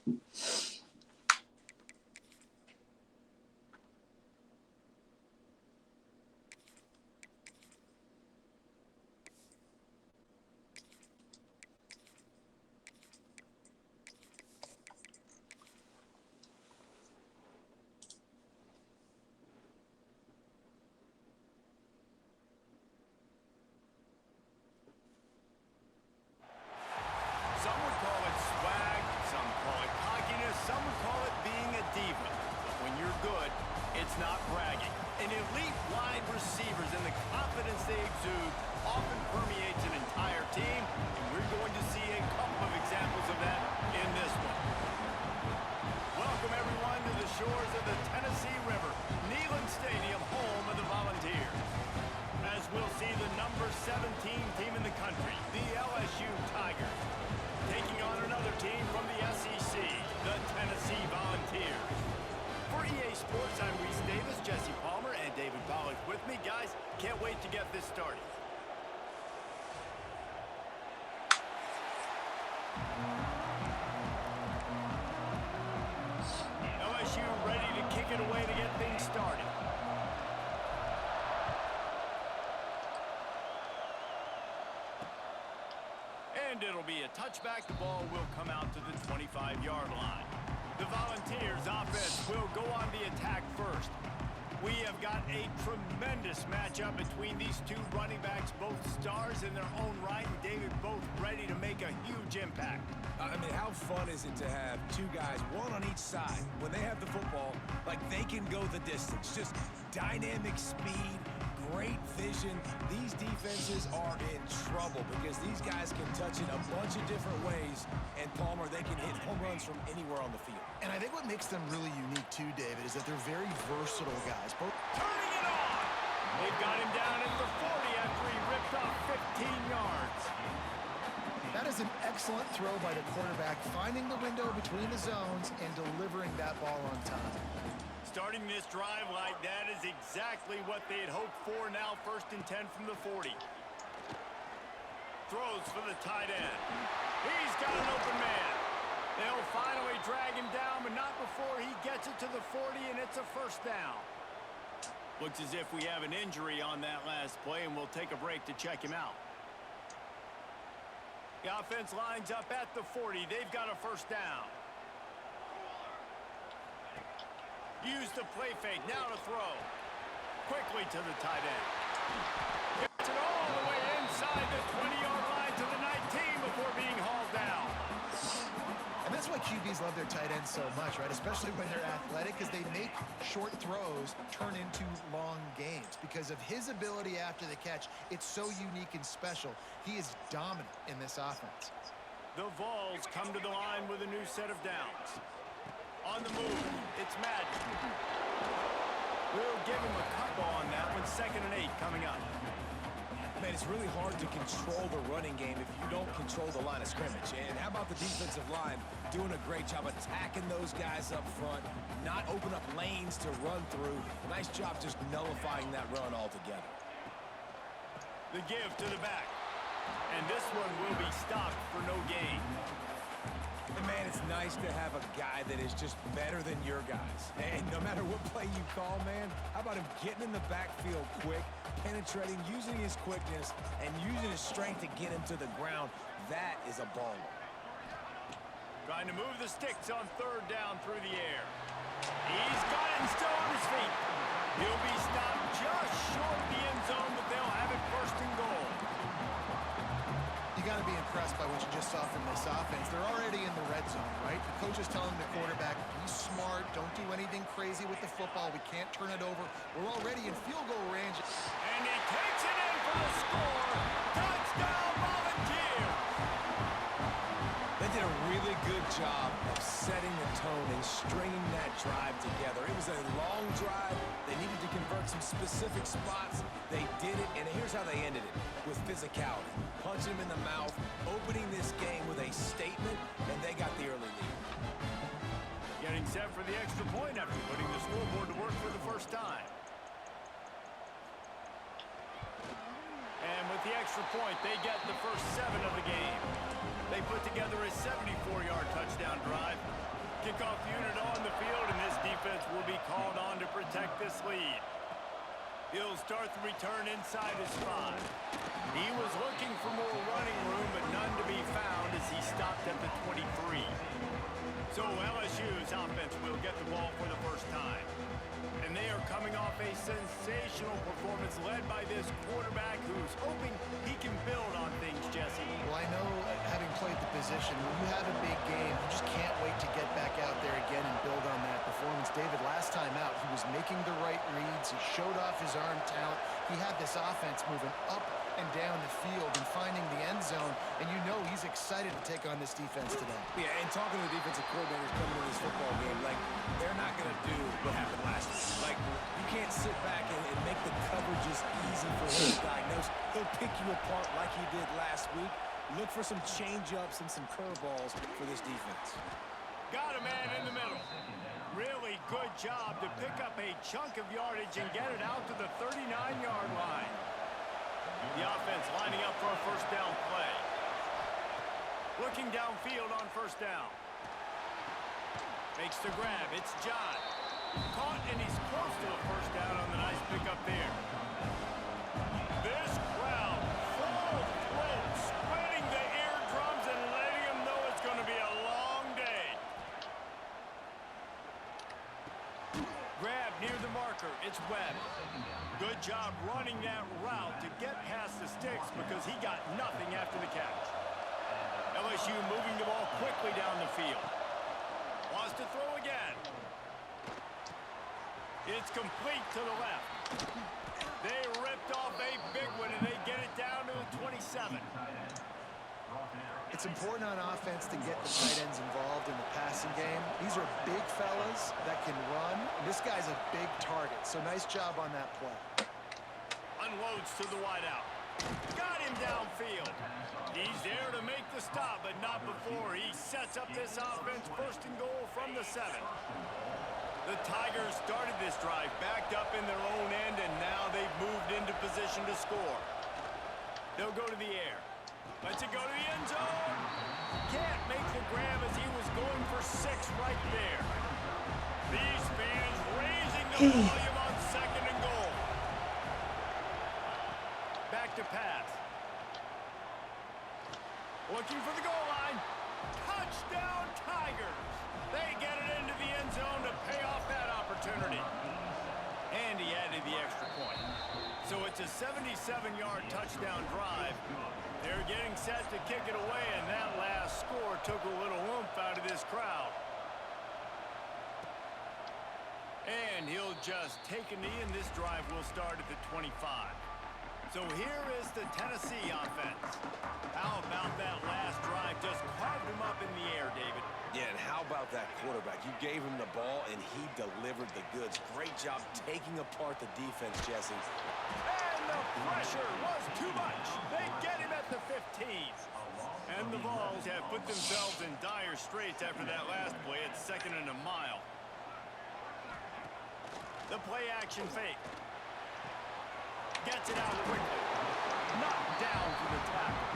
Some would call it swag, some call it cockiness, some would call it being a diva. But when you're good, it's not bragging. An elite wide receivers and the confidence they exude often permeates an entire team, and we're going to see a couple of examples of that in this one. Welcome everyone to the shores of the Tennessee River, Neyland Stadium, home of the Volunteers. As we'll see the number 17 team in the country, the LSU Tigers, taking on another team from the SEC, the Tennessee Volunteers. For EA Sports, I'm Reese Davis, Jesse Palmer, and David Pollack with me. Guys, can't wait to get this started. LSU ready to kick it away to get things started. And it'll be a touchback. The ball will come out to the 25-yard line. The Volunteers offense will go on the attack first. We have got a tremendous matchup between these two running backs, both stars in their own right, and David, both ready to make a huge impact. I mean, how fun is it to have two guys, one on each side, when they have the football, like they can go the distance. Just dynamic speed, great vision. These defenses are in trouble because these guys can touch it a bunch of different ways, and Palmer, they can hit home runs from anywhere on the field. And I think what makes them really unique too, David, is that they're very versatile guys. Both turning it on. They've got him down at the 40 after he ripped off 15 yards. That is an excellent throw by the quarterback, finding the window between the zones and delivering that ball on time. Starting this drive like that is exactly what they had hoped for. Now 1st and 10 from the 40. Throws for the tight end. He's got an open man. They'll finally drag him down, but not before he gets it to the 40, and it's a first down. Looks as if we have an injury on that last play, and we'll take a break to check him out. The offense lines up at the 40. They've got a first down. Use the play fake. Now to throw. Quickly to the tight end. Gets it all the way inside the 20-yard line to the 19 before being hauled down. And that's why QBs love their tight ends so much, right? Especially when they're athletic, because they make short throws turn into long games. Because of his ability after the catch, it's so unique and special. He is dominant in this offense. The Vols come to the line with a new set of downs. On the move, it's Madden. We'll give him a couple on that one. 2nd and 8 coming up. Man, it's really hard to control the running game if you don't control the line of scrimmage. And how about the defensive line doing a great job attacking those guys up front, not open up lanes to run through. Nice job just nullifying that run altogether. The give to the back. And this one will be stopped for no gain. And man, it's nice to have a guy that is just better than your guys. And no matter what play you call, man, how about him getting in the backfield quick, penetrating, using his quickness, and using his strength to get him to the ground. That is a baller. Trying to move the sticks on 3rd down through the air. He's got it and still on his feet. He'll be stopped just short of the end zone, but they'll have it 1st and goal. You got to be impressed by what you just saw from this offense. They're already in the red zone, right? The coach is telling the quarterback, be smart, don't do anything crazy with the football. We can't turn it over. We're already in field goal range. And he takes it in for the score. Touchdown, Volunteers! They did a really good job of setting the tone and stringing that drive together. It was a long drive. They needed to convert some specific spots. They did it, and here's how they ended it, with physicality. Punching him in the mouth, opening this game with a statement, and they got the early lead. Getting set for the extra point after putting the scoreboard to work for the first time. And with the extra point, they get the first 7 of the game. They put together a 74-yard touchdown drive. Kickoff unit on the field, and this defense will be called on to protect this lead. He'll start the return inside his 5. He was looking for more running room, but none to be found as he stopped at the 23. So LSU's offense will get the ball for the first time. And they are coming off a sensational performance led by this quarterback who's hoping he can build on things, Jesse. Well, I know, having played the position, when you have a big game, you just can't wait to get back out there again and build on that performance. David, last time out, he was making the right reads. He showed off his arm talent. He had this offense moving up and down the field and finding the end zone, and you know he's excited to take on this defense today. Yeah, and talking to the defensive coordinators coming to this football game, like, they're not going to do what happened last week. Like, you can't sit back and make the coverages easy for him to diagnose. He'll pick you apart like he did last week. Look for some change-ups and some curveballs for this defense. Got a man in the middle. Really good job to pick up a chunk of yardage and get it out to the 39-yard line. The offense lining up for a first down play. Looking downfield on first down. Makes the grab. It's John. Caught, and he's close to a first down on the nice pickup there. This crowd full throat, spreading the eardrums and letting them know it's going to be a long day. Grab near the marker. It's Webb. Good job running that route to get past the sticks because he got nothing after the catch. LSU moving the ball quickly down the field. Wants to throw again. It's complete to the left. They ripped off a big one, and they get it down to the 27. It's important on offense to get the tight ends involved in the passing game. These are big fellas that can run. This guy's a big target, so nice job on that play. Unloads to the wideout. Got him downfield. He's there to make the stop, but not before he sets up this offense first and goal from the 7. The Tigers started this drive backed up in their own end, and now they've moved into position to score. They'll go to the air. Lets it go to the end zone. Can't make the grab as he was going for 6 right there. These fans raising the volume on second and goal. Back to pass. Looking for the goal line. Touchdown Tigers. They get it into the end zone to pay off that opportunity. And he added the extra point. So it's a 77-yard touchdown drive. They're getting set to kick it away, and that last score took a little oomph out of this crowd. And he'll just take a knee, and this drive will start at the 25. So here is the Tennessee offense. How about that last drive? Just carved him up in the air, David. Yeah, and how about that quarterback? You gave him the ball, and he delivered the goods. Great job taking apart the defense, Jesse. And the pressure was too much. They get him at the 15. And the Vols have put themselves in dire straits after that last play. It's 2nd and a mile. The play action fake. Gets it out quickly. Knocked down for the tackle.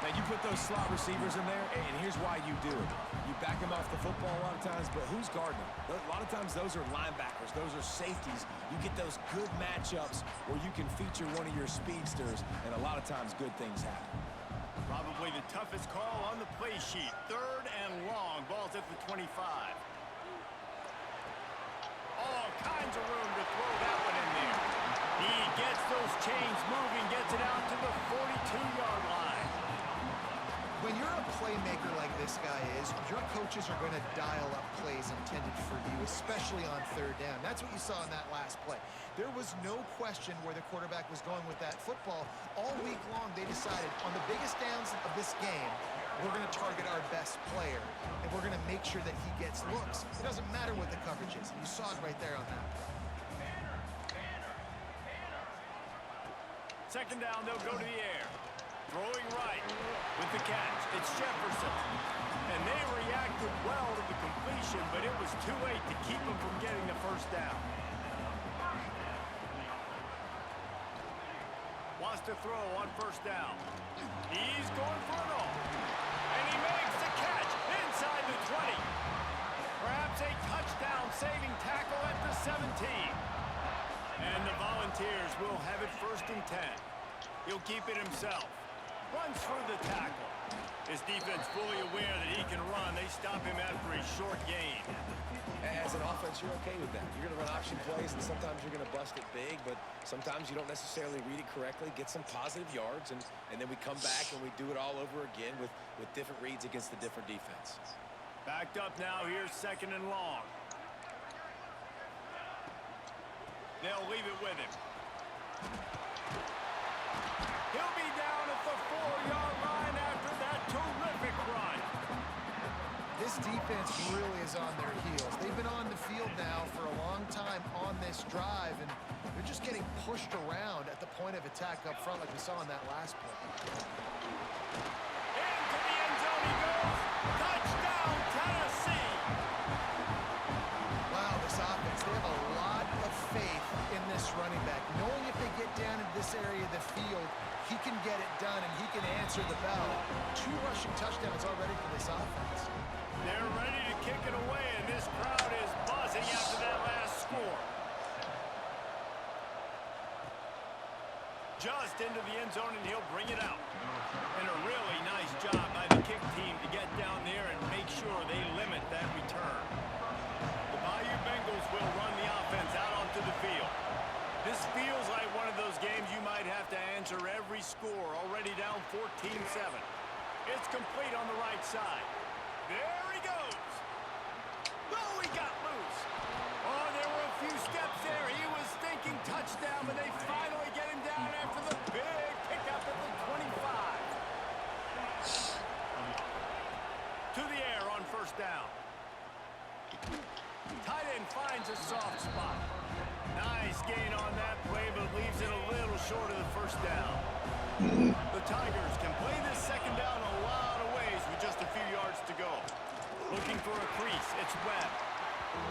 Now, you put those slot receivers in there, and here's why you do it. You back them off the football a lot of times, but who's guarding them? A lot of times, those are linebackers. Those are safeties. You get those good matchups where you can feature one of your speedsters, and a lot of times, good things happen. Probably the toughest call on the play sheet. 3rd and long. Ball's at the 25. All kinds of room to throw that one in there. He gets those chains moving, gets it out to the 42-yard line. When you're a playmaker like this guy is, your coaches are going to dial up plays intended for you, especially on 3rd down. That's what you saw in that last play. There was no question where the quarterback was going with that football. All week long, they decided on the biggest downs of this game, we're going to target our best player, and we're going to make sure that he gets looks. It doesn't matter what the coverage is. You saw it right there on that play. 2nd down, they'll go to the air. Throwing right with the catch. It's Jefferson. And they reacted well to the completion, but it was too late to keep them from getting the first down. Wants to throw on 1st down. He's going for it all. 17. And the Volunteers will have it 1st and 10. He'll keep it himself. Runs for the tackle. His defense fully aware that he can run. They stop him after a short gain. As an offense, you're okay with that. You're going to run option plays, and sometimes you're going to bust it big, but sometimes you don't necessarily read it correctly, get some positive yards, and then we come back and we do it all over again with different reads against the different defense. Backed up now. Here's 2nd and long. They'll leave it with him. He'll be down at the 4-yard line after that terrific run. This defense really is on their heels. They've been on the field now for a long time on this drive, and they're just getting pushed around at the point of attack up front like we saw in that last play. Into the end zone he goes. Touchdown, Tennessee. Wow, this offense, they have a lot of faith in this running back. Knowing if they get down into this area of the field, he can get it done and he can answer the bell. 2 rushing touchdowns already for this offense. They're ready to kick it away, and this crowd is buzzing after that last score. Just into the end zone, and he'll bring it out. And a really nice job by the kick team to get down there and make sure they limit that return. The Bayou Bengals will run the offense out onto the field. This feels like one of those games you might have to answer every score, already down 14-7. It's complete on the right side. There he goes. Oh, he got loose. Oh, there were a few steps there. He was thinking touchdown, but they finally get him down after the big pickup at the 25. To the air on 1st down. Tight end finds a soft spot. Nice gain on that play, but leaves it a little short of the 1st down. The Tigers can play this 2nd down a lot of ways with just a few yards to go. Looking for a crease, it's Webb.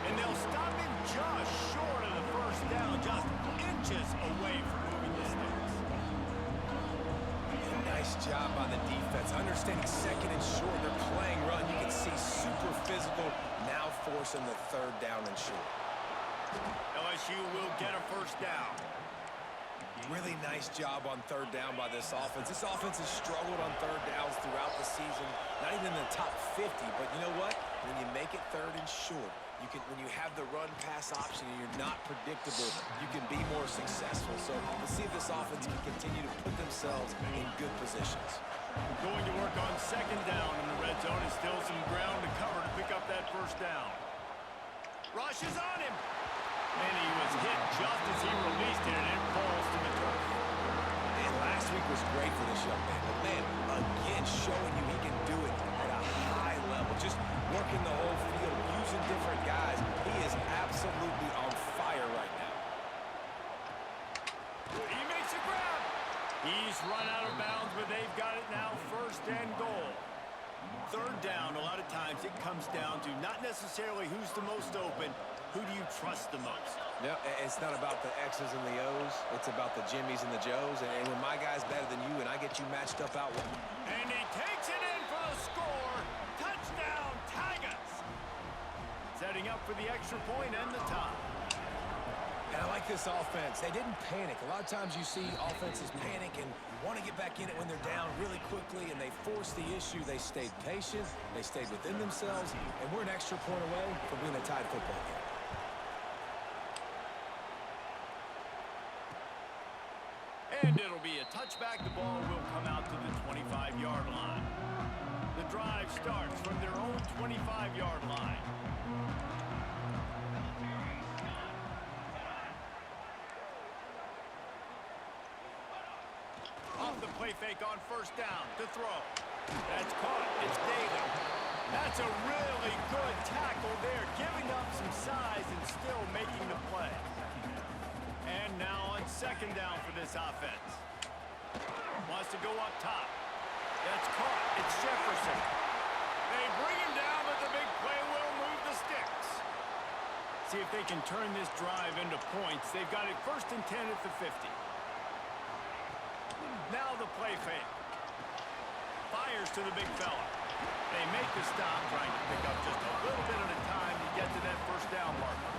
And they'll stop him just short of the 1st down, just inches away from moving the sticks. Nice job by the defense. Understanding 2nd and short, they're playing run. You can see super physical, now forcing the 3rd down and short. LSU will get a 1st down. Really nice job on 3rd down by this offense. This offense has struggled on 3rd downs throughout the season. Not even in the top 50, but you know what? When you make it 3rd and short, when you have the run-pass option and you're not predictable, you can be more successful. So let's see if this offense can continue to put themselves in good positions. Going to work on 2nd down in the red zone, and still some ground to cover to pick up that 1st down. Rush is on him. And he was hit just as he released it, and it falls to the turf. And last week was great for this young man. But, man, again, showing you he can do it at a high level. Just working the whole field, using different guys. He is absolutely on fire right now. He makes a grab. He's run out of bounds, but they've got it now 1st and goal. 3rd down, a lot of times it comes down to not necessarily who's the most open, who do you trust the most? No, it's not about the X's and the O's. It's about the Jimmies and the Joes. And when my guy's better than you and I get you matched up out with him. And he takes it in for the score. Touchdown, Tigers. Setting up for the extra point and the tie. And I like this offense. They didn't panic. A lot of times you see offenses panic and want to get back in it when they're down really quickly, and they forced the issue. They stayed patient. They stayed within themselves. And we're an extra point away from being a tied football game. And it'll be a touchback. The ball will come out to the 25-yard line. The drive starts from their own 25-yard line. Off the play fake on 1st down to throw. That's caught. It's Daly. That's a really good tackle there, giving up some size and still making the play. And now on 2nd down for this offense. Wants to go up top. That's caught. It's Jefferson. They bring him down, but the big play will move the sticks. See if they can turn this drive into points. They've got it 1st and 10 at the 50. Now the play fake. Fires to the big fella. They make the stop, trying to pick up just a little bit at a time to get to that 1st down marker.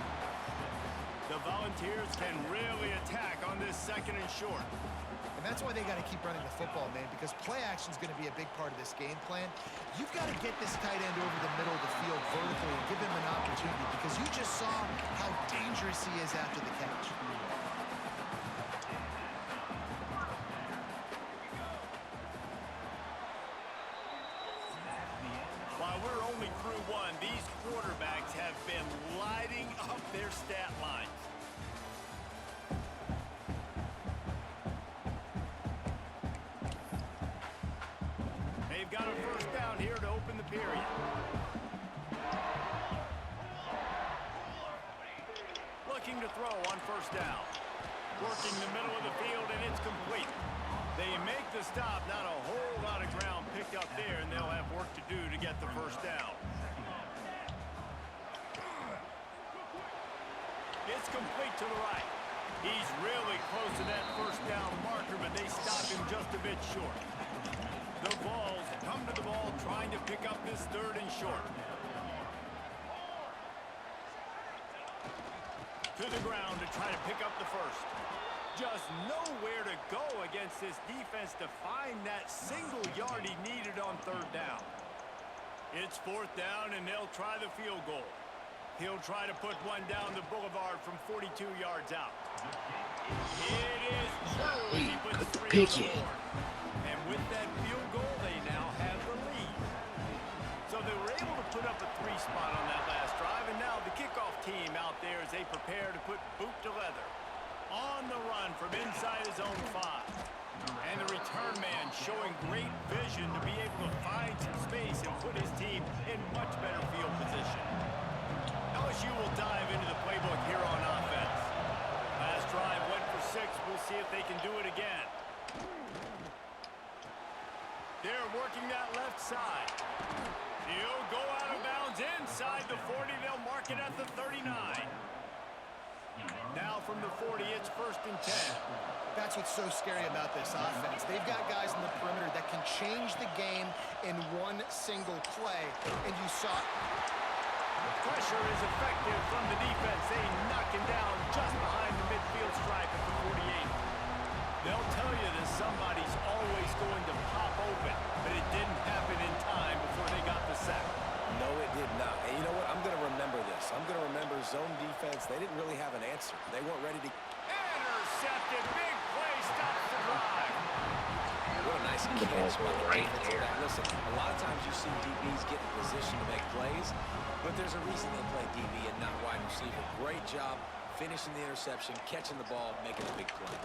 The Volunteers can really attack on this second and short. And that's why they got to keep running the football, man, because play action is going to be a big part of this game plan. You've got to get this tight end over the middle of the field vertically and give him an opportunity, because you just saw how dangerous he is after the catch. While we're only through one, these quarterbacks have been lighting up their stat lines. They've got a first down here to open the period. Looking to throw on first down. Working the middle of the field, and it's complete. They make the stop, not a whole lot of ground picked up there, and they'll have work to do to get the first down. It's complete to the right. He's really close to that first down marker, but they stop him just a bit short. The Vols come to the ball trying to pick up this third and short. To the ground to try to pick up the first. Just nowhere to go against this defense to find that single yard he needed on third down. It's fourth down, and they'll try the field goal. He'll try to put one down the boulevard from 42 yards out. It is true. He puts three on the board. And with that field goal, they now have the lead. So they were able to put up a 3 spot on that last drive, and now the kickoff team out there as they prepare to put boot to leather. On the run from inside his own 5. And the return man showing great vision to be able to find some space and put his team in much better field position. LSU will dive into the playbook here on offense. Last drive went for 6. We'll see if they can do it again. They're working that left side. He'll go out of bounds inside the 40. They'll mark it at the 39. Now from the 40, it's first and 10. That's what's so scary about this offense. They've got guys in the perimeter that can change the game in one single play. And you saw pressure is effective from the defense. They knock him down just behind the midfield stripe at the 48. They'll tell you that somebody's always going to pop open, but it didn't happen in time before they got the sack. No, it did not. And you know what? I'm going to remember this. I'm going to remember zone defense. They didn't really have an answer. They weren't ready to... Intercepted. Big play. Stops the drive. What a nice catch by the defensive back. Listen, a lot of times you see DBs get in position to make plays, but there's a reason they play DB and not wide receiver. Great job finishing the interception, catching the ball, making a big play.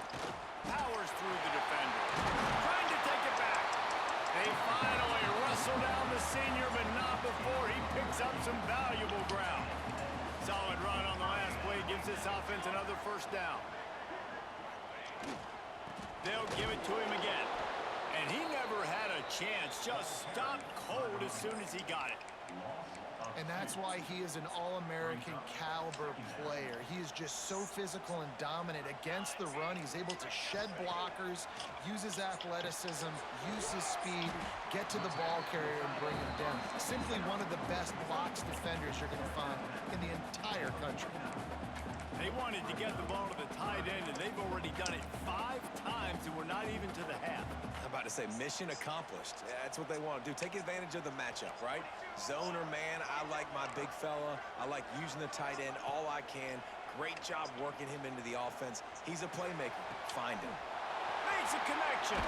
Powers through the defender. Trying to take it back. They finally wrestle down the senior, but not before he picks up some valuable ground. Solid run on the last play gives this offense another first down. They'll give it to him again. And he never had a chance. Just stopped cold as soon as he got it. And that's why he is an All-American caliber player. He is just so physical and dominant against the run. He's able to shed blockers, use his athleticism, use his speed, get to the ball carrier and bring him down. Simply one of the best box defenders you're going to find in the entire country. They wanted to get the ball to the tight end, and they've already done it 5 times, and we're not even to the half. I'm about to say mission accomplished. Yeah, that's what they want to do. Take advantage of the matchup, right? Zone or man, I like my big fella. I like using the tight end all I can. Great job working him into the offense. He's a playmaker. Find him. Makes a connection.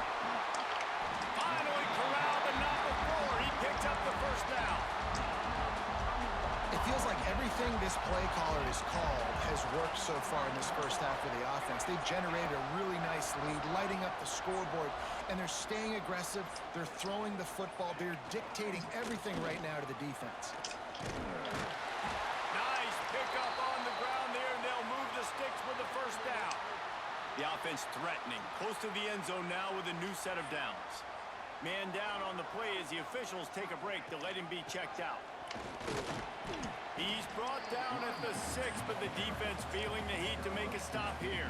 Finally corralled, but not before. He picks up the first down. It feels like everything this play caller has called has worked so far in this first half of the offense. They've generated a really nice lead, lighting up the scoreboard, and they're staying aggressive. They're throwing the football. They're dictating everything right now to the defense. Nice pickup on the ground there, and they'll move the sticks with the first down. The offense threatening, close to the end zone now with a new set of downs. Man down on the play as the officials take a break to let him be checked out. He's brought down at the 6, but the defense feeling the heat to make a stop here.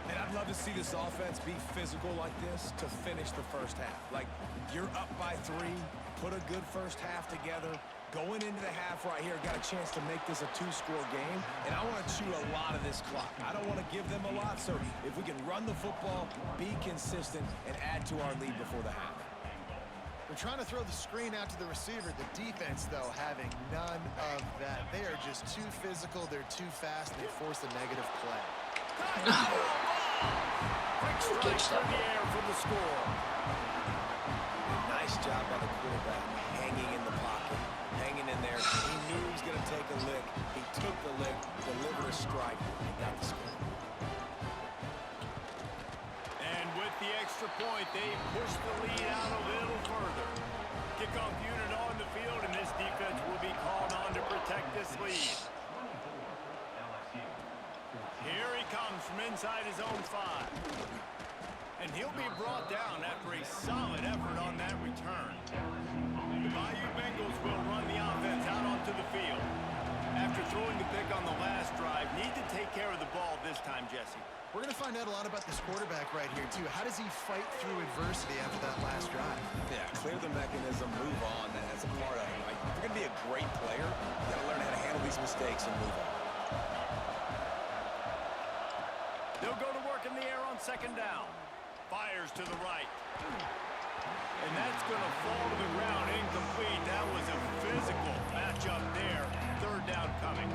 And I'd love to see this offense be physical like this to finish the first half. Like, you're up by 3, put a good first half together, Going into the half right here, got a chance to make this a two-score game, and I want to chew a lot of this clock. I don't want to give them a lot, so if we can run the football, be consistent, and add to our lead before the half. They're trying to throw the screen out to the receiver. The defense, though, having none of that. They are just too physical. They're too fast, and they force a negative play. Quick strike through the air for the score. Nice job by the quarterback, hanging in the pocket, hanging in there. He knew he was going to take a lick. He took the lick, delivered a strike, and got the score. And with the extra point, they push the lead out a little further. Kickoff unit on the field, and this defense will be called on to protect this lead. Here he comes from inside his own 5. And he'll be brought down after a solid effort on that return. The Bayou Bengals will run the offense out onto the field. After throwing the pick on the last drive, need to take care of the ball this time, Jesse. We're going to find out a lot about this quarterback right here, too. How does he fight through adversity after that last drive? Yeah, clear the mechanism, move on. That's a part of it. Like, if you're going to be a great player, you got to learn how to handle these mistakes and move on. They'll go to work in the air on second down. Fires to the right. And that's going to fall to the ground incomplete. That was a physical matchup there. Third down coming.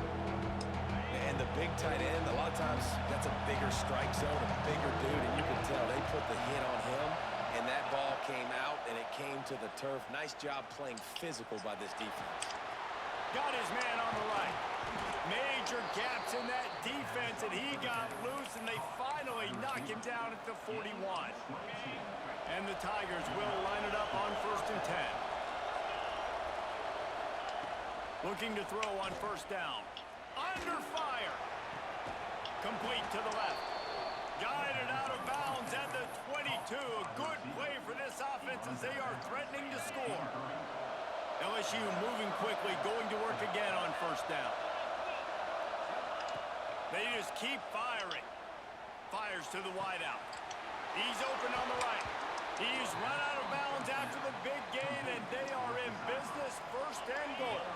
And the big tight end, a lot of times that's a bigger strike zone, a bigger dude, and you can tell they put the hit on him, and that ball came out, and it came to the turf. Nice job playing physical by this defense. Got his man on the right. Major gaps in that defense, and he got loose, and they finally knock him down at the 41. And the Tigers will line it up on 1st and 10. Looking to throw on first down. Under fire. Complete to the left. Guided out of bounds at the 22. A good play for this offense as they are threatening to score. LSU moving quickly, going to work again on first down. They just keep firing. Fires to the wideout. He's open on the right. He's run out of bounds after the big gain, and they are in business, 1st and goal.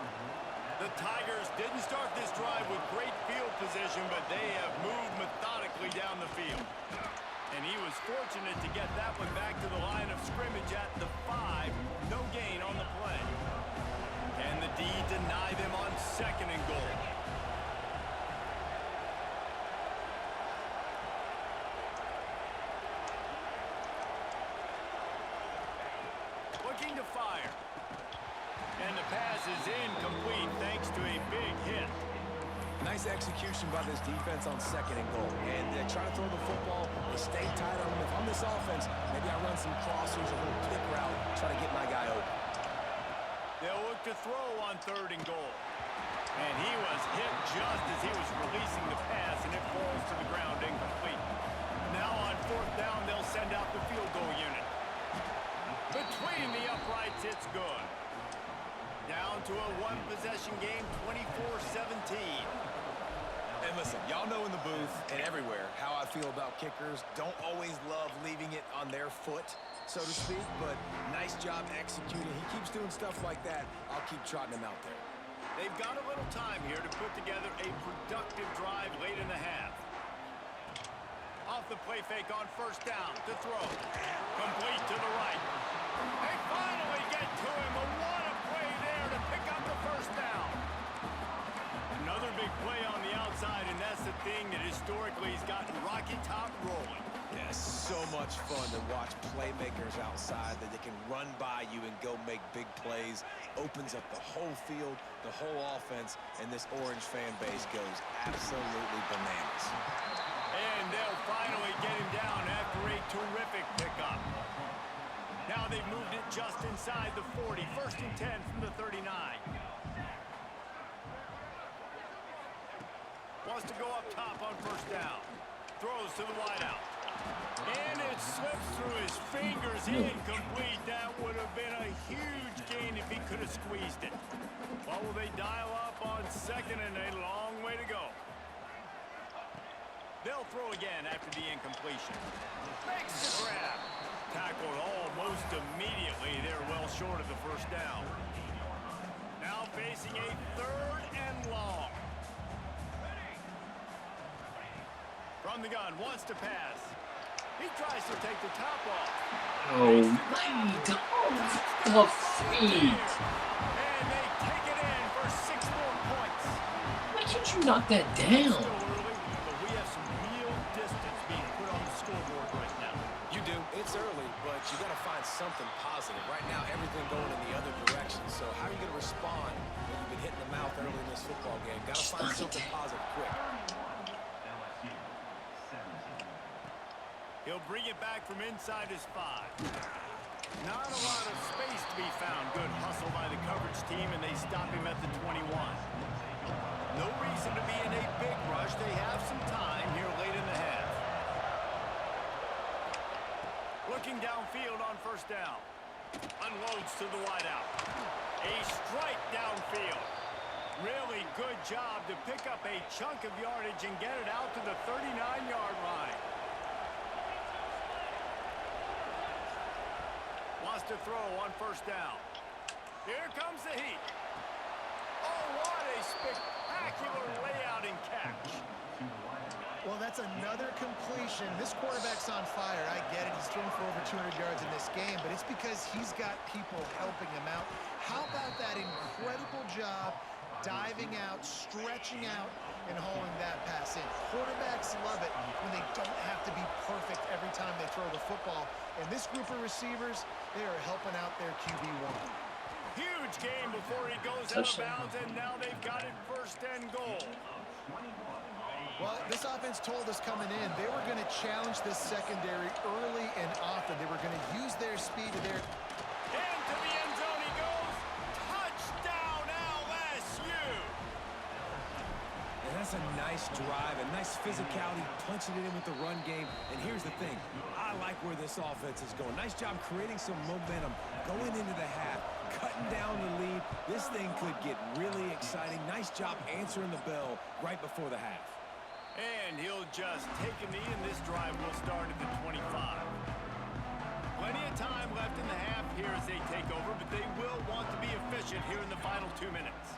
The Tigers didn't start this drive with great field position, but they have moved methodically down the field. And he was fortunate to get that one back to the line of scrimmage at the 5. No gain on the play. Can the D deny them on 2nd and goal? Looking to fire. And the pass is incomplete thanks to a big hit. Nice execution by this defense on 2nd and goal. And they try to throw the football. They stay tight on them. If I'm this offense, maybe I run some crossers, a little kick route, try to get my guy open. They'll look to throw on 3rd and goal. And he was hit just as he was releasing the pass, and it falls to the ground incomplete. Now on 4th down, they'll send out the field goal unit. Between the uprights, it's good. Down to a one-possession game, 24-17. And listen, y'all know in the booth and everywhere how I feel about kickers. Don't always love leaving it on their foot, so to speak, but nice job executing. He keeps doing stuff like that. I'll keep trotting him out there. They've got a little time here to put together a productive drive late in the half. Off the play fake on first down to throw. Complete to the right. They finally get to him. But what a play there to pick up the first down. Another big play on the outside, and that's the thing that historically has gotten Rocky Top rolling. Yeah, so much fun to watch playmakers outside that they can run by you and go make big plays. Opens up the whole field, the whole offense, and this Orange fan base goes absolutely bananas. And they'll finally get him down after a terrific pickup. Now they've moved it just inside the 40. 1st and 10 from the 39. Wants to go up top on first down. Throws to the wideout. And it slips through his fingers. Incomplete. That would have been a huge gain if he could have squeezed it. What will they dial up on 2nd and a long way to go? They'll throw again after the incompletion. Makes the grab. Tackled almost immediately. They're well short of the first down. Now From the gun, wants to pass. He tries to take the top off. Oh, wait. Oh, the freak. And they take it in for 6 more points. Why can't you knock that Still down? early, but we have some real distance being put on the scoreboard right now. You do. It's early, but you got to find something positive. Right now, everything going in the other direction. So how are you going to respond when you've been hitting the mouth early in this football game? Got to find something positive quick. He'll bring it back from inside his 5. Not a lot of space to be found. Good hustle by the coverage team, and they stop him at the 21. No reason to be in a big rush. They have some time here late in the half. Looking downfield on first down. Unloads to the wideout. A strike downfield. Really good job to pick up a chunk of yardage and get it out to the 39-yard line. Wants to throw on first down. Here comes the heat. Oh, what a spectacular layout and catch. Well, that's another completion. This quarterback's on fire. I get it. He's thrown for over 200 yards in this game, but it's because he's got people helping him out. How about that incredible job diving out, stretching out, and hauling that pass in? Quarterbacks love it when they don't have to be perfect every time they throw the football. And this group of receivers, they are helping out their QB1. Huge game before he goes out of bounds, and now they've got it first and goal. Well, this offense told us coming in they were going to challenge this secondary early and often. They were going to use their speed to their... Into the end zone he goes. Touchdown, LSU! And that's a nice drive, a nice physicality, punching it in with the run game. And here's the thing. I like where this offense is going. Nice job creating some momentum going into the half, cutting down the lead. This thing could get really exciting. Nice job answering the bell right before the half. And he'll just take a knee, and this drive will start at the 25. Plenty of time left in the half here as they take over, but they will want to be efficient here in the final 2 minutes.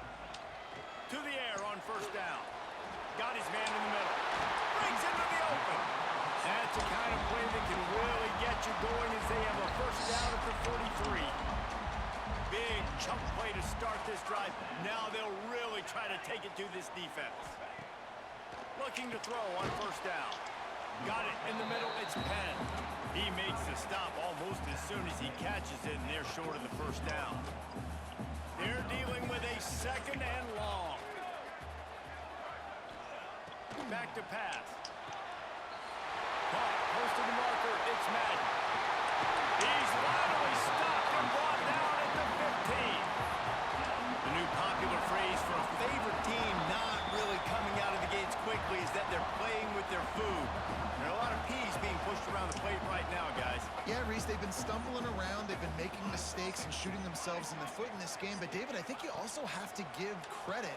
To the air on first down. Got his man in the middle. Brings into the open. That's the kind of play that can really get you going as they have a first down at the 43. Big chunk play to start this drive. Now they'll really try to take it to this defense. Looking to throw on first down. Got it in the middle. It's Penn. He makes the stop almost as soon as he catches it, and they're short of the first down. They're dealing with a second and long. Back to pass. Caught close to the marker. It's Madden. He's finally stopped and brought down at the 15. The new popular phrase for a favorite team not really coming out of the gates quickly is that they're playing with their food. There are a lot of peas being pushed around the plate right now, guys. Yeah, Reese, they've been stumbling around. They've been making mistakes and shooting themselves in the foot in this game. But, David, I think you also have to give credit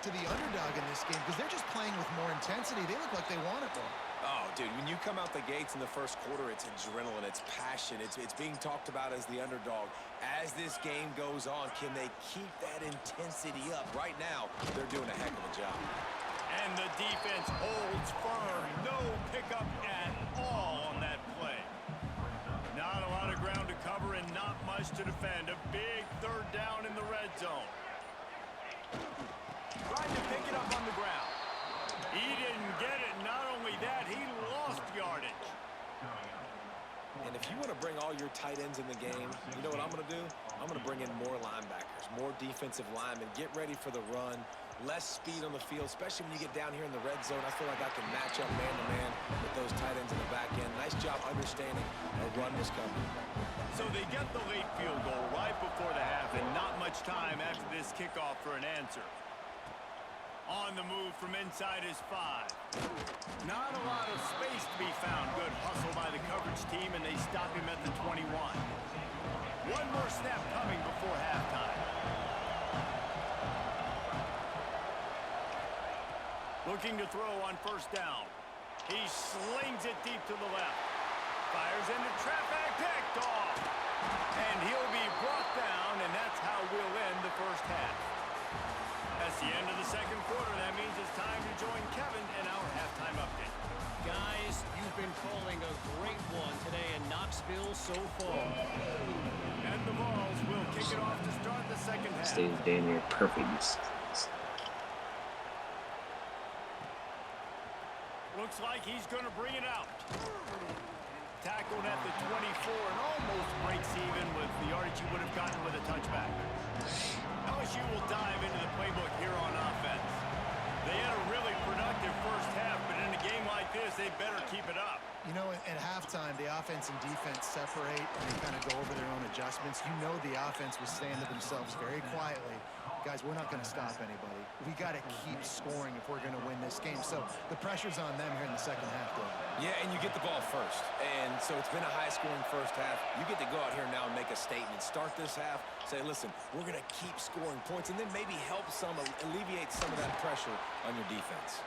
to the underdog in this game because they're just playing with more intensity. They look like they want it more. Oh, dude, when you come out the gates in the first quarter, it's adrenaline, it's passion, it's being talked about as the underdog. As this game goes on, can they keep that intensity up? Right now, they're doing a heck of a job. And the defense holds firm. No pickup at all on that play. Not a lot of ground to cover and not much to defend. A big third down in the red zone. Trying to pick it up on the ground. He didn't get it. Not only that, he lost yardage. And if you want to bring all your tight ends in the game, you know what I'm going to do? I'm going to bring in more linebackers, more defensive linemen, get ready for the run, less speed on the field, especially when you get down here in the red zone. I feel like I can match up man-to-man with those tight ends in the back end. Nice job understanding a run was coming. So they get the late field goal right before the half, and not much time after this kickoff for an answer. On the move from inside his 5. Not a lot of space to be found. Good hustle by the coverage team, and they stop him at the 21. One more snap coming before halftime. Looking to throw on first down. He slings it deep to the left. Fires into traffic, picked off. And he'll be brought down, and that's how we'll end the first half. That's the end of the second quarter. That means it's time to join Kevin in our halftime update. Guys, you've been calling a great one today in Knoxville so far. And the Vols will kick it off to start the second half. Stays damn near perfect. Looks like he's going to bring it out. Tackled at the 24 and almost breaks even with the yardage you would have gotten with a touchback. LSU will dive into the playbook here on offense. They had a really productive first half, but in a game like this, they better keep it up. You know, at halftime, the offense and defense separate and they kind of go over their own adjustments. You know the offense was saying to themselves very quietly, guys, we're not going to stop anybody. We got to keep scoring if we're going to win this game. So the pressure's on them here in the second half, though. Yeah, and you get the ball first. And so it's been a high-scoring first half. You get to go out here now and make a statement. Start this half, say, listen, we're going to keep scoring points, and then maybe help alleviate some of that pressure on your defense.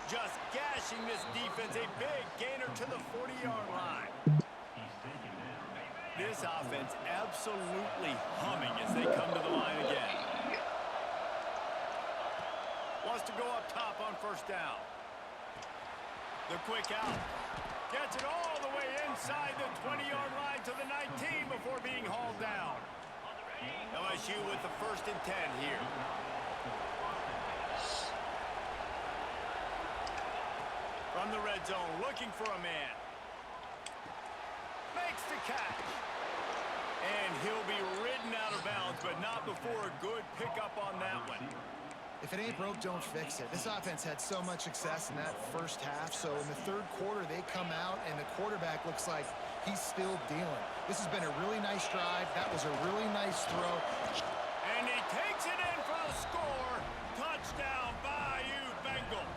Just gashing this defense, a big gainer to the 40-yard line. This offense absolutely humming as they come to the line again. Wants to go up top on first down. The quick out. Gets it all the way inside the 20-yard line to the 19 before being hauled down. LSU with the 1st and 10 here. From the red zone, looking for a man. Makes the catch. And he'll be ridden out of bounds, but not before a good pickup on that one. If it ain't broke, don't fix it. This offense had so much success in that first half, so in the third quarter, they come out, and the quarterback looks like he's still dealing. This has been a really nice drive. That was a really nice throw. And he takes it in for the score. Touchdown, Bayou Bengals.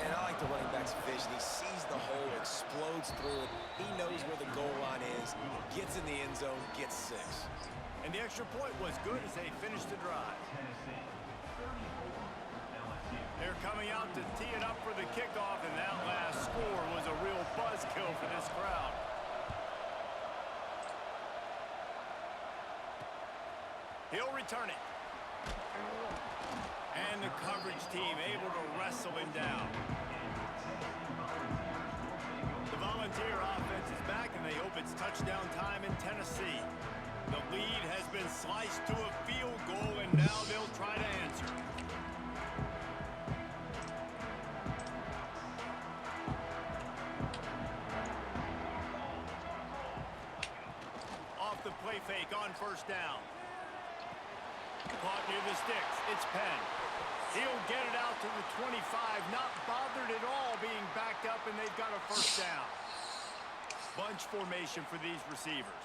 And I like the running back's vision. He sees the hole, explodes through it. He knows where the goal line is, gets in the end zone, gets 6. And the extra point was good as they finished the drive. They're coming out to tee it up for the kickoff, and that last score was a real buzzkill for this crowd. He'll return it. And the coverage team able to wrestle him down. The Volunteer offense is back, and they hope it's touchdown time in Tennessee. The lead has been sliced to a field goal, and now they'll try to answer. Off the play fake on first down. Caught near the sticks. It's Penn. He'll get it out to the 25. Not bothered at all being backed up, and they've got a first down. Bunch formation for these receivers.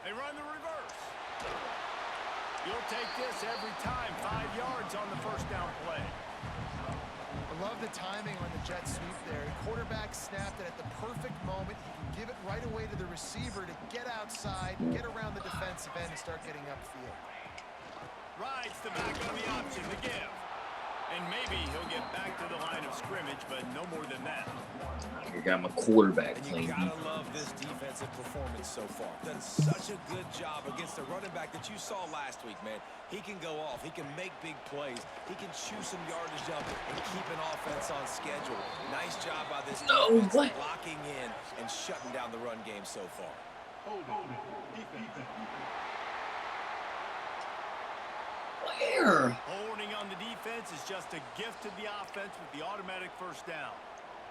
They run the reverse. You'll take this every time. 5 yards on the first down play. I love the timing on the jet sweep there. The quarterback snapped it at the perfect moment. He can give it right away to the receiver to get outside, get around the defensive end, and start getting upfield. Rides the back on the option to give. And maybe he'll get back to the line of scrimmage, but no more than that. You got my quarterback And playing you gotta defense. love this defensive performance so far. Done such a good job against the running back that you saw last week, man. He can go off. He can make big plays. He can chew some yardage up and keep an offense on schedule. Nice job by this defense locking in and shutting down the run game so far. Where? Holding on the defense is just a gift to the offense with the automatic first down.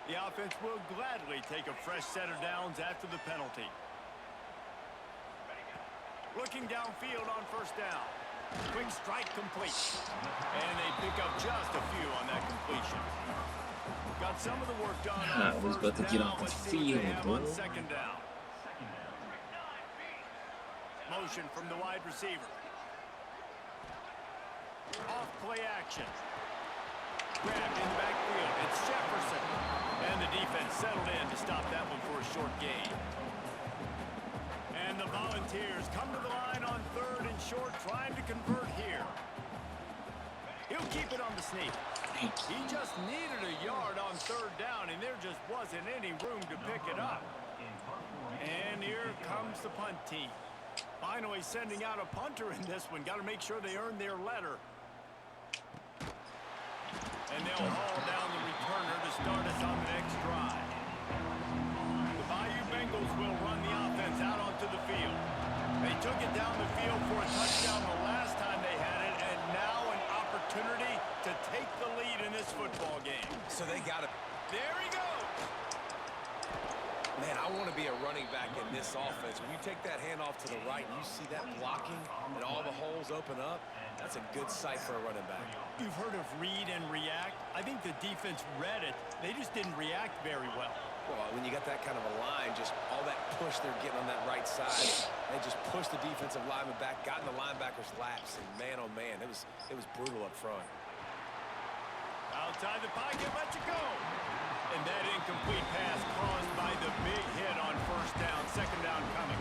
The offense will gladly take a fresh set of downs after the penalty. Looking downfield on first down. Quick strike complete. And they pick up just a few on that completion. Got some of the work done on I was first about to get down. off the Let's see what they field, have bro. on second down. Motion from the wide receiver. Off play action. Grabbed in the backfield. It's Jefferson. And the defense settled in to stop that one for a short gain. And the Volunteers come to the line on 3rd and short, trying to convert here. He'll keep it on the sneak. He just needed a yard on 3rd down, and there just wasn't any room to pick it up. And here comes the punt team. Finally sending out a punter in this one. Got to make sure they earn their letter. And they'll haul down the returner to start us on the next drive. The Bayou Bengals will run the offense out onto the field. They took it down the field for a touchdown the last time they had it, and now an opportunity to take the lead in this football game. So they got it. There he goes. Man, I want to be a running back in this offense. When you take that handoff to the right and you see that blocking and all the holes open up, that's a good sight for a running back. You've heard of read and react. I think the defense read it. They just didn't react very well. Well, when you got that kind of a line, just all that push they're getting on that right side, they just pushed the defensive lineman back, got in the linebacker's laps, and man, oh man, it was brutal up front. Outside the pocket, lets it go. And that incomplete pass caused by the big hit on first down, second down coming.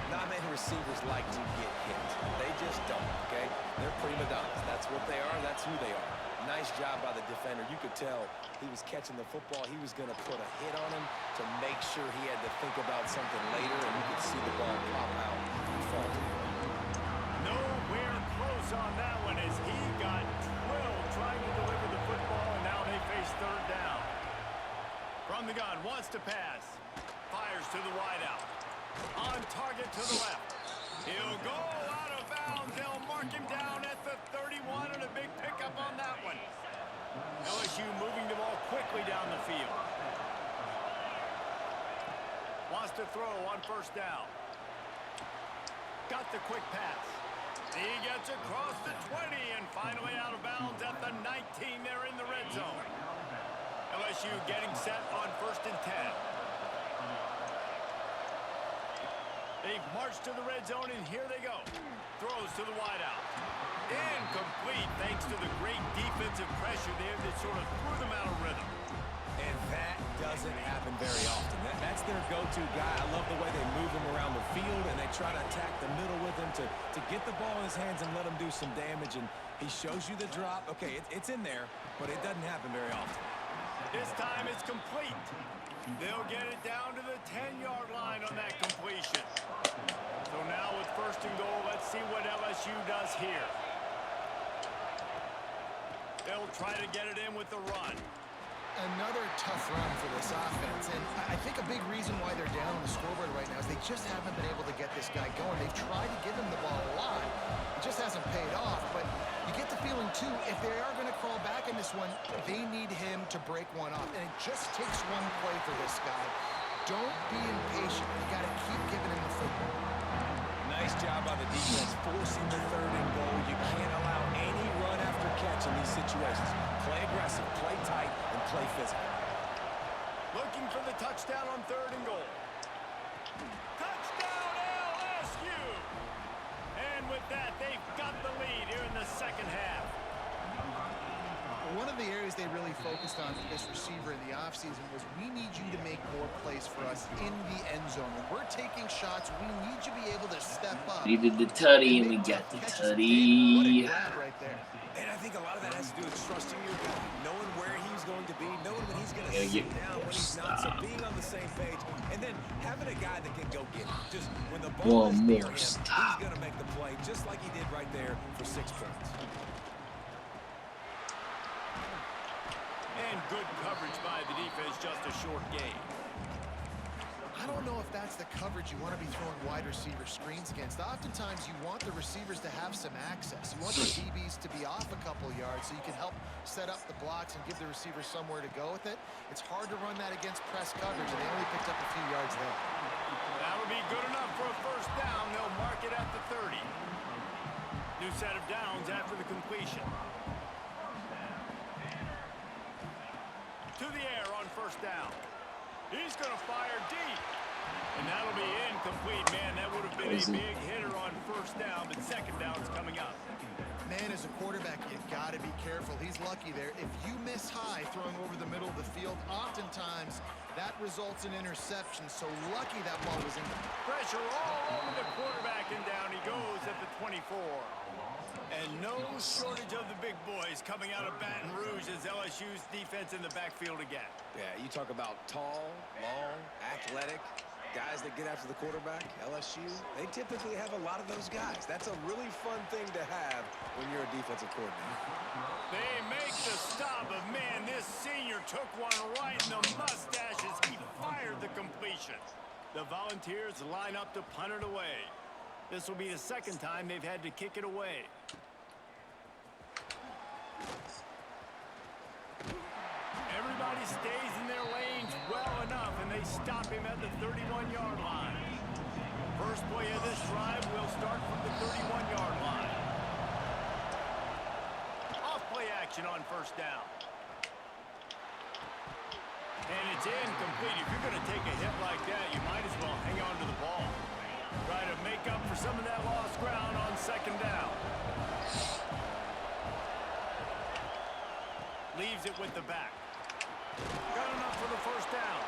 Not many receivers like to get hit. They just don't, okay? They're prima donnas. That's what they are. That's who they are. Nice job by the defender. You could tell he was catching the football. He was going to put a hit on him to make sure he had to think about something later, and you could see the ball pop out and fall to the ground. Nowhere close on that one as he got drilled trying to deliver the football, and now they face third down. From the gun, wants to pass. Fires to the wideout. On target to the left. He'll go out of bounds. They'll mark him down at the 31, and a big pickup on that one. LSU moving the ball quickly down the field. Wants to throw on first down. Got the quick pass. He gets across the 20 and finally out of bounds at the 19. They're in the red zone. LSU getting set on first and 10. They've marched to the red zone, and here they go. Throws to the wideout. Incomplete thanks to the great defensive pressure there that sort of threw them out of rhythm. And that doesn't happen very often. That's their go-to guy. I love the way they move him around the field, and they try to attack the middle with him to get the ball in his hands and let him do some damage. And he shows you the drop. Okay, it's in there, but it doesn't happen very often. This time it's complete. They'll get it down to the 10-yard line on that completion. So now with first and goal, let's see what LSU does here. They'll try to get it in with the run. Another tough run for this offense, and I think a big reason why they're down on the scoreboard right now is they just haven't been able to get this guy going. They've tried to give him the ball a lot. It just hasn't paid off, but you get the feeling, too, if they are going to crawl back in this one, they need him to break one off, and it just takes one play for this guy. Don't be impatient. You got to keep giving him the football. Nice job by the defense, forcing the third and goal. You can't allow any run after catch in these situations. Play aggressive, play tight, and play physical. Looking for the touchdown on third and goal. Touchdown LSU! And with that, they've got the lead here in the second half. One of the areas they really focused on for this receiver in the offseason was we need you to make more plays for us in the end zone. When we're taking shots, we need you to be able to step up. We did the tutty and we got the tutty. What a grab right there. And I think a lot of that has to do with trusting your guy, knowing where he's going to be, knowing when he's going to Yeah, sit down, when he's not, so being on the same page, and then having a guy that can go get it. Just when the ball is near him, he's going to make the play, just like he did right there for 6 points. And good coverage by the defense, just a short gain. I don't know if that's the coverage you want to be throwing wide receiver screens against. Oftentimes, you want the receivers to have some access. You want the DBs to be off a couple yards so you can help set up the blocks and give the receivers somewhere to go with it. It's hard to run that against press coverage, and they only picked up a few yards there. That would be good enough for a first down. They'll mark it at the 30. New set of downs after the completion. To the air on first down. He's going to fire deep. And that'll be incomplete. Man, that would have been a big hitter on first down, but second down's coming up. Man, as a quarterback, you got to be careful. He's lucky there. If you miss high throwing over the middle of the field, oftentimes that results in interception. So lucky that ball was in. Pressure all over the quarterback, and down he goes at the 24. And no shortage of the big boys coming out of Baton Rouge as LSU's defense in the backfield again. Yeah, you talk about tall, long, athletic. Guys that get after the quarterback, LSU, they typically have a lot of those guys. That's a really fun thing to have when you're a defensive coordinator. They make the stop, but man, this senior took one right in the mustache as he fired the completion. The Volunteers line up to punt it away. This will be the second time they've had to kick it away. Everybody stays in their lanes well enough, and they stop him at the 31-yard line. First play of this drive will start from the 31-yard line. Off-play action on first down. And it's incomplete. If you're going to take a hit like that, you might as well hang on to the ball. Try to make up for some of that lost ground on second down. Leaves it with the back. Got enough for the first down.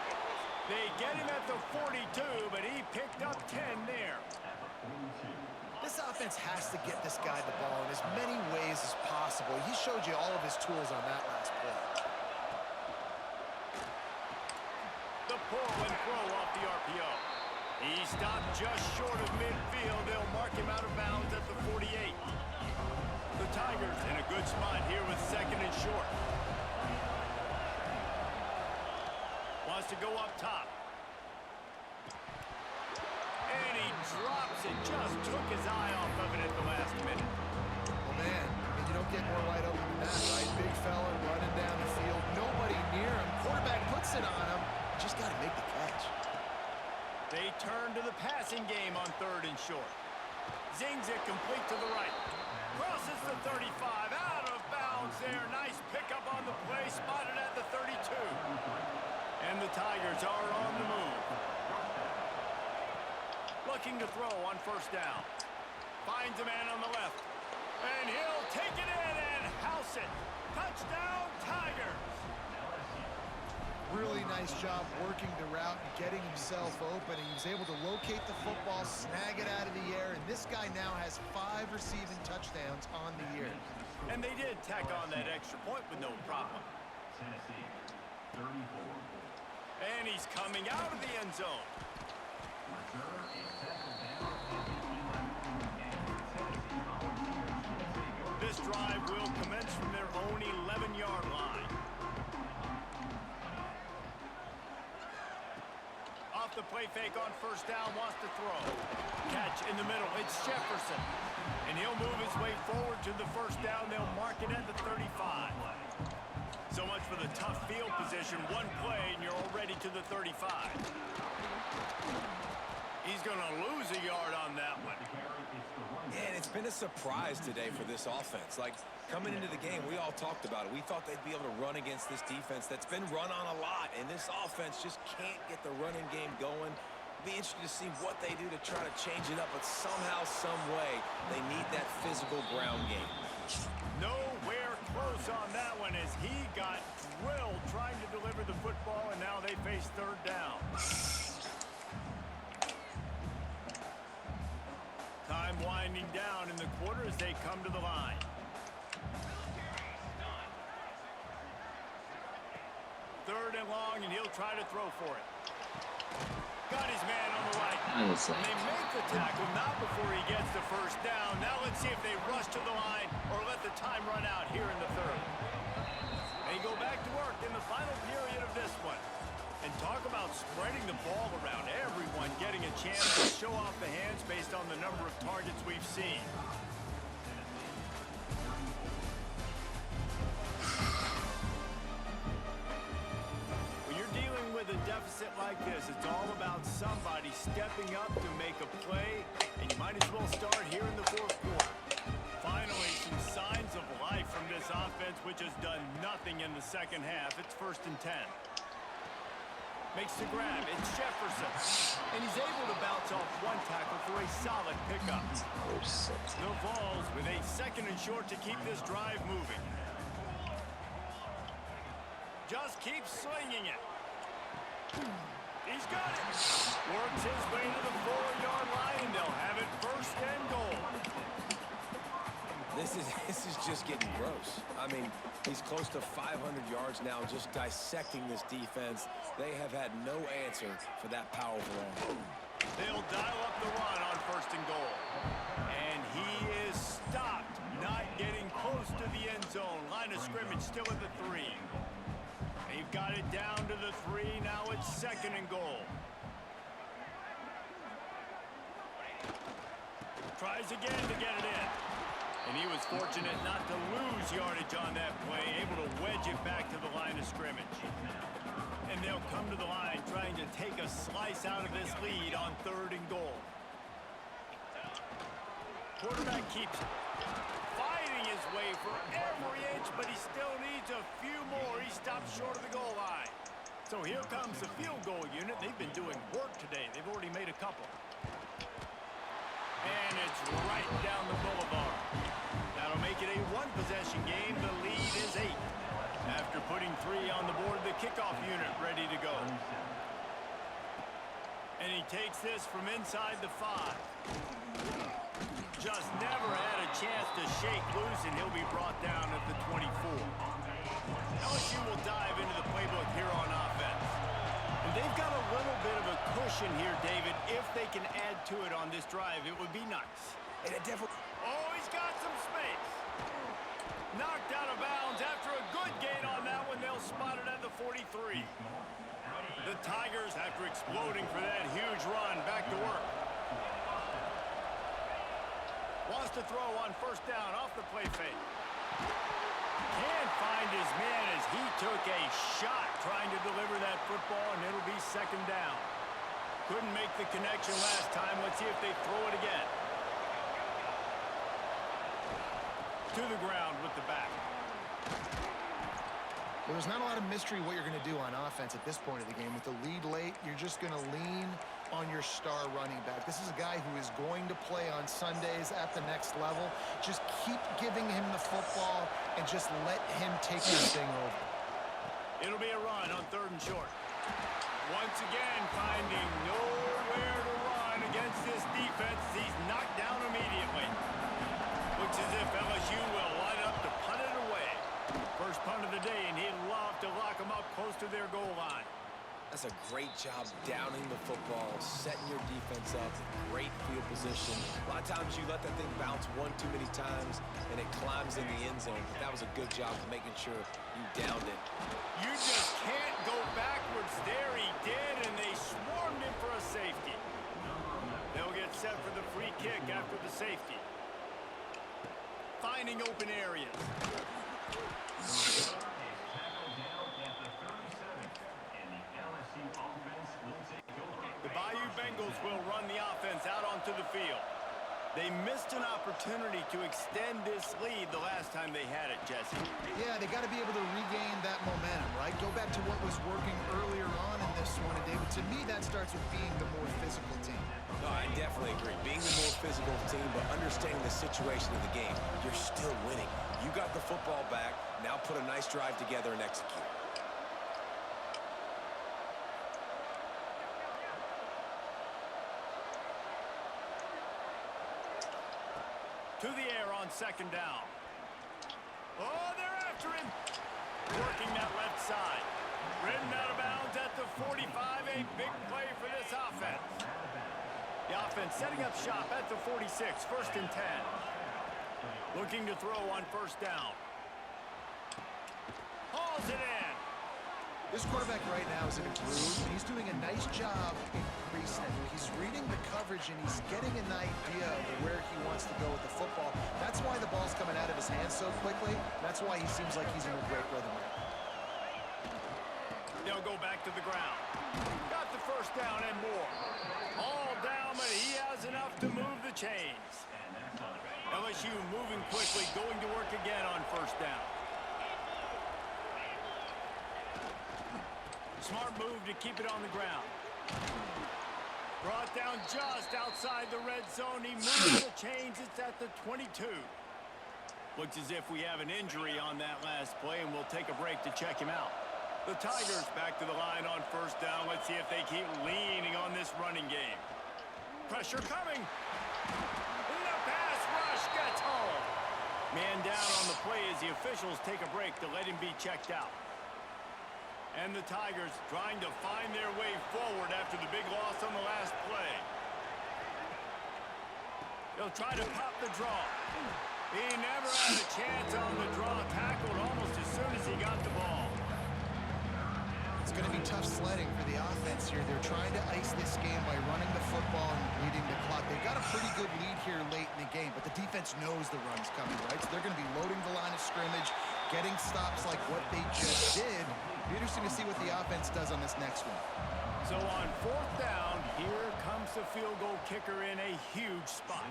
They get him at the 42, but he picked up 10 there. This offense has to get this guy the ball in as many ways as possible. He showed you all of his tools on that last play. The pull and throw off the RPO. He stopped just short of midfield. They'll mark him out of bounds at the 48. The Tigers in a good spot here with second and short. Wants to go up top. And he drops it. Just took his eye off of it at the last minute. Well, man, I mean, you don't get more wide open than that, right? Big fella running down the field. Nobody near him. Quarterback puts it on him. Just got to make the catch. They turn to the passing game on third and short. Zings it complete to the right. Crosses the 35. Out of bounds there. Nice pickup on the play. Spotted at the 32. And the Tigers are on the move. Looking to throw on first down. Finds a man on the left. And he'll take it in and house it. Touchdown, Tigers. Really nice job working the route and getting himself open. He was able to locate the football, snag it out of the air, and this guy now has 5 receiving touchdowns on the year. And they did tack on that extra point with no problem. Tennessee, 34. And he's coming out of the end zone. This drive will commence from their own 11-yard line. Off the play fake on first down, wants to throw. Catch in the middle, it's Jefferson. And he'll move his way forward to the first down. They'll mark it at the 35. So much for the tough field position. One play, and you're already to the 35. He's going to lose a yard on that one. Yeah, and it's been a surprise today for this offense. Like, coming into the game, we all talked about it. We thought they'd be able to run against this defense that's been run on a lot, and this offense just can't get the running game going. Be interested to see what they do to try to change it up, but somehow, some way, they need that physical ground game. Nowhere close on that one as he got drilled trying to deliver the football, and now they face third down. Time winding down in the quarter as they come to the line. Third and long, and he'll try to throw for it. Got his man on the right. And they make the tackle, not before he gets the first down. Now let's see if they rush to the line or let the time run out here in the third. They go back to work in the final period of this one. And talk about spreading the ball around. Everyone getting a chance to show off the hands based on the number of targets we've seen. When you're dealing with a deficit like this, it's all about somebody stepping up to make a play, and you might as well start here in the fourth quarter. Finally, some signs of life from this offense, which has done nothing in the second half. It's first and 10. Makes the grab. It's Jefferson. And he's able to bounce off one tackle for a solid pickup. The Vols with a second and short to keep this drive moving. Just keeps slinging it. He's got it. Works his way to the 4-yard line, and they'll have it first and goal. This is just getting gross. I mean, he's close to 500 yards now just dissecting this defense. They have had no answer for that powerful arm. They'll dial up the run on 1st and goal. And he is stopped, not getting close to the end zone. Line of scrimmage still at the 3. They've got it down to the 3. Now it's 2nd and goal. Tries again to get it in. And he was fortunate not to lose yardage on that play, able to wedge it back to the line of scrimmage. And they'll come to the line trying to take a slice out of this lead on 3rd and goal. Quarterback keeps fighting his way for every inch, but he still needs a few more. He stops short of the goal line. So here comes the field goal unit. They've been doing work today. They've already made a couple. And it's right down the boulevard. That'll make it a 1-possession game. The lead is 8. After putting 3 on the board, the kickoff unit ready to go. And he takes this from inside the 5. Just never had a chance to shake loose, and he'll be brought down at the 24. LSU will dive into the playbook here on offense. And they've got a little bit of a cushion here, David. If they can add to it on this drive, it would be nice. And it definitely... Oh, he's got some space. Knocked out of bounds after a good gain on that one. They'll spot it at the 43. The Tigers, after exploding for that huge run, back to work. Wants to throw on 1st down off the play fake. Can't find his man as he took a shot trying to deliver that football, and it'll be 2nd down. Couldn't make the connection last time. Let's see if they throw it again. To the ground with the back. Well, there's not a lot of mystery what you're going to do on offense at this point of the game. With the lead late, you're just going to lean on your star running back. This is a guy who is going to play on Sundays at the next level. Just keep giving him the football and just let him take this thing over. It'll be a run on 3rd and short. Once again, finding nowhere to run against this defense. He's knocked down immediately. Looks as if LSU will line up to punt it away. First punt of the day, and he'd love to lock them up close to their goal line. That's a great job downing the football, setting your defense up, great field position. A lot of times you let that thing bounce one too many times, and it climbs in the end zone. But that was a good job of making sure you downed it. You just can't go backwards there. He did, and they swarmed him for a safety. They'll get set for the free kick after the safety. Finding open areas. The Bayou Bengals will run the offense out onto the field. They missed an opportunity to extend this lead the last time they had it, Jesse. Yeah, they got to be able to regain that momentum, right? Go back to what was working earlier on in this one. And David, to me, that starts with being the more physical team. No, I definitely agree. Being the more physical team, but understanding the situation of the game, you're still winning. You got the football back. Now put a nice drive together and execute. To the air on 2nd down. Oh, they're after him. Working that left side. Ridden out of bounds at the 45. A big play for this offense. The offense setting up shop at the 46. 1st and 10. Looking to throw on 1st down. Hauls it in. This quarterback right now is in a groove, and he's doing a nice job increasing it. He's reading the coverage, and he's getting an idea of where he wants to go with the football. That's why the ball's coming out of his hands so quickly. That's why he seems like he's in a great rhythm right now. They'll go back to the ground. Got the 1st down and more. All down, but he has enough to move the chains. LSU moving quickly, going to work again on 1st down. Smart move to keep it on the ground. Brought down just outside the red zone. He moves the chains. It's at the 22. Looks as if we have an injury on that last play, and we'll take a break to check him out. The Tigers back to the line on 1st down. Let's see if they keep leaning on this running game. Pressure coming. And the pass rush gets home. Man down on the play as the officials take a break to let him be checked out. And the Tigers trying to find their way forward after the big loss on the last play. They'll try to pop the draw. He never had a chance on the draw, tackled almost as soon as he got the ball. It's going to be tough sledding for the offense here. They're trying to ice this game by running the football and bleeding the clock. They've got a pretty good lead here late in the game, but the defense knows the run's coming, right? So they're going to be loading the line of scrimmage, getting stops like what they just did. It'll be interesting to see what the offense does on this next one. So on 4th down, here comes the field goal kicker in a huge spot.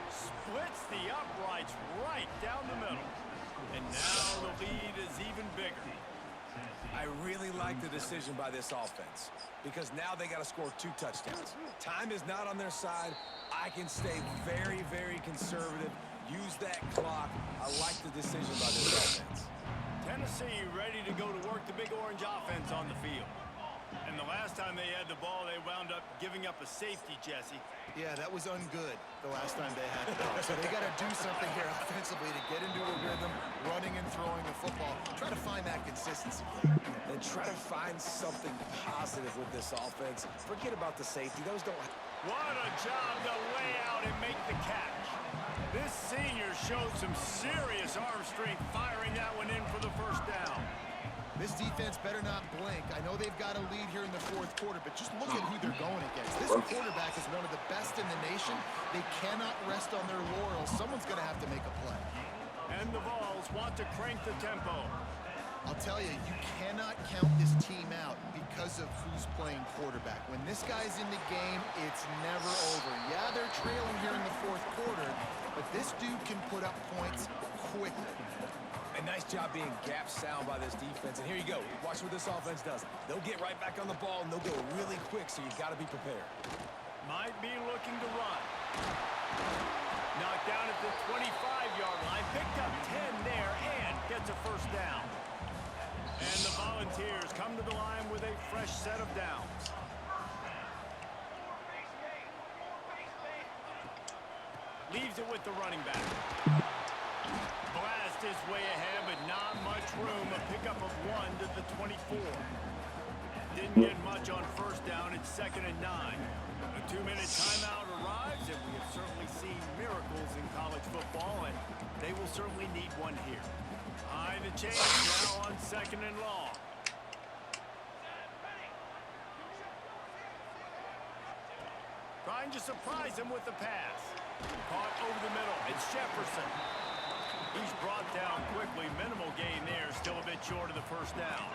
Splits the uprights right down the middle. And now the lead is even bigger. I really like the decision by this offense because now they got to score 2 touchdowns. Time is not on their side. I can stay very, very conservative. Use that clock. I like the decision by this offense. Tennessee ready to go to work the big orange offense on the field. And the last time they had the ball, they wound up giving up a safety, Jesse. Yeah, that was ungood the last time they had the ball. So they got to do something here offensively to get into a rhythm, running and throwing the football. Try to find that consistency. And try to find something positive with this offense. Forget about the safety. Those don't... What a job to lay out and make the catch. This senior showed some serious arm strength firing that one in for the first down. This defense better not blink. I know they've got a lead here in the 4th quarter, but just look at who they're going against. This quarterback is one of the best in the nation. They cannot rest on their laurels. Someone's going to have to make a play. And the Vols want to crank the tempo. I'll tell you, you cannot count this team out because of who's playing quarterback. When this guy's in the game, it's never over. Yeah, they're trailing here in the 4th quarter, but this dude can put up points quickly. A nice job being gap sound by this defense. And here you go. Watch what this offense does. They'll get right back on the ball, and they'll go really quick, so you got to be prepared. Might be looking to run. Knocked down at the 25-yard line. Picked up 10 there and gets a first down. And the Volunteers come to the line with a fresh set of downs. Leaves it with the running back. Blast his way ahead, but not much room. A pickup of 1 to the 24. Didn't get much on first down. It's 2nd and 9. A 2-minute timeout arrives, and we have certainly seen miracles in college football, and they will certainly need one here. High the change now on 2nd and long. Trying to surprise him with the pass. Caught over the middle. It's Jefferson. He's brought down quickly. Minimal gain there. Still a bit short of the first down.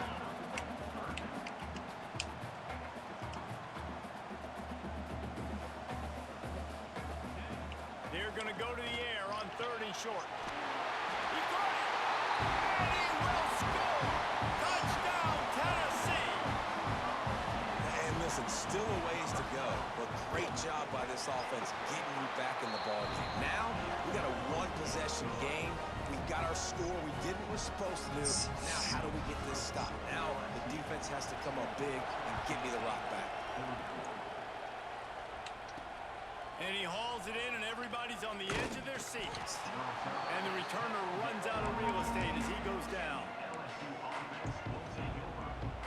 They're going to go to the air on 3rd and short. He got it! And he will score! Touchdown, Tennessee! And listen, still a ways to go, but great job by this offense getting you back in the ball game. Now, we got a 1-possession game. We got our score. We did what we're supposed to do. Now, how do we get this stopped? Now, the defense has to come up big and get me the rock back. And he hauls it in, and everybody's on the edge of their seats. And the returner runs out of real estate as he goes down.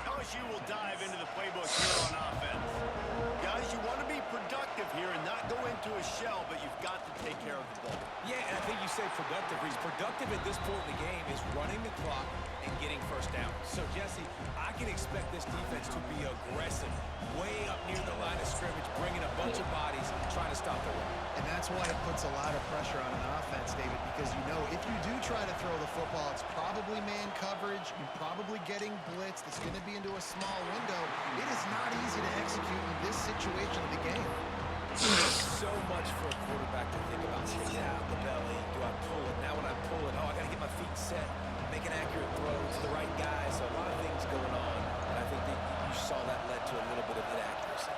LSU will dive into the playbook here on offense. Guys, you want to be productive here and not go into a shell, but you've got to take care of the ball. Yeah, and I think you say productive. He's productive at this point in the game is running the clock and getting first down. So, Jesse, I can expect this defense to be aggressive, way up near the line of scrimmage, bringing a bunch of bodies, trying to stop the run. And that's why it puts a lot of pressure on an offense, David, because you know if you do try to throw the football, it's probably man coverage. You're probably getting blitzed. It's going to be into a small window. It is not easy to execute in this situation of the game. So much for a quarterback to think about. Sticking out the belly. Do I pull it? Now when I pull it, I got to get my feet set, make an accurate throw to the right guy. So a lot of things going on. And I think that you saw that led to a little bit of inaccuracy.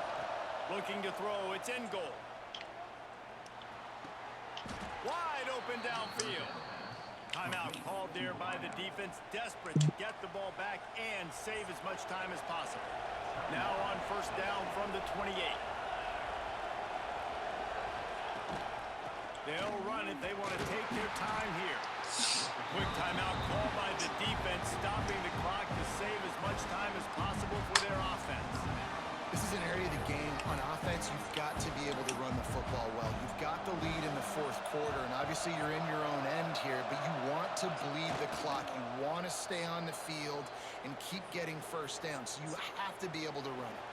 Looking to throw. It's in goal. Wide open downfield. Timeout called there by the defense, desperate to get the ball back and save as much time as possible. Now on first down from the 28. They'll run it. They want to take their time here. Quick timeout call by the defense, stopping the clock to save as much time as possible for their offense. This is an area of the game. On offense, you've got to be able to run the football well. You've got the lead in the fourth quarter, and obviously you're in your own end here, but you want to bleed the clock. You want to stay on the field and keep getting first down, so you have to be able to run it.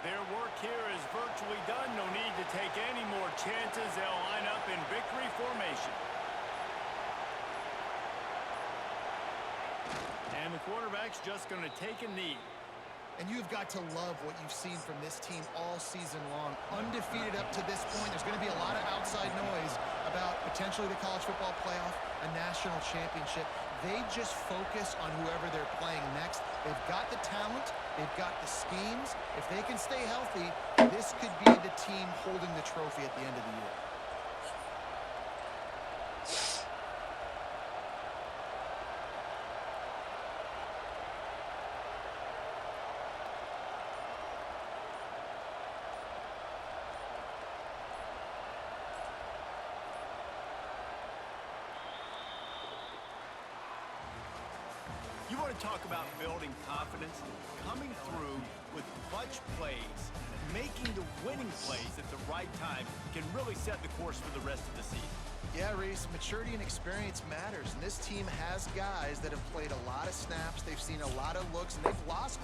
Their work here is virtually done. No need to take any more chances. They'll line up in victory formation. And the quarterback's just going to take a knee. And you've got to love what you've seen from this team all season long. Undefeated up to this point. There's going to be a lot of outside noise about potentially the college football playoff, a national championship. They just focus on whoever they're playing next. They've got the talent. They've got the schemes. If they can stay healthy, this could be the team holding the trophy at the end of the year. You want to talk about building confidence? Coming through with clutch plays, making the winning plays at the right time can really set the course for the rest of the season. Yeah, Reese, maturity and experience matters, and this team has guys that have played a lot of snaps. They've seen a lot of looks, and they've lost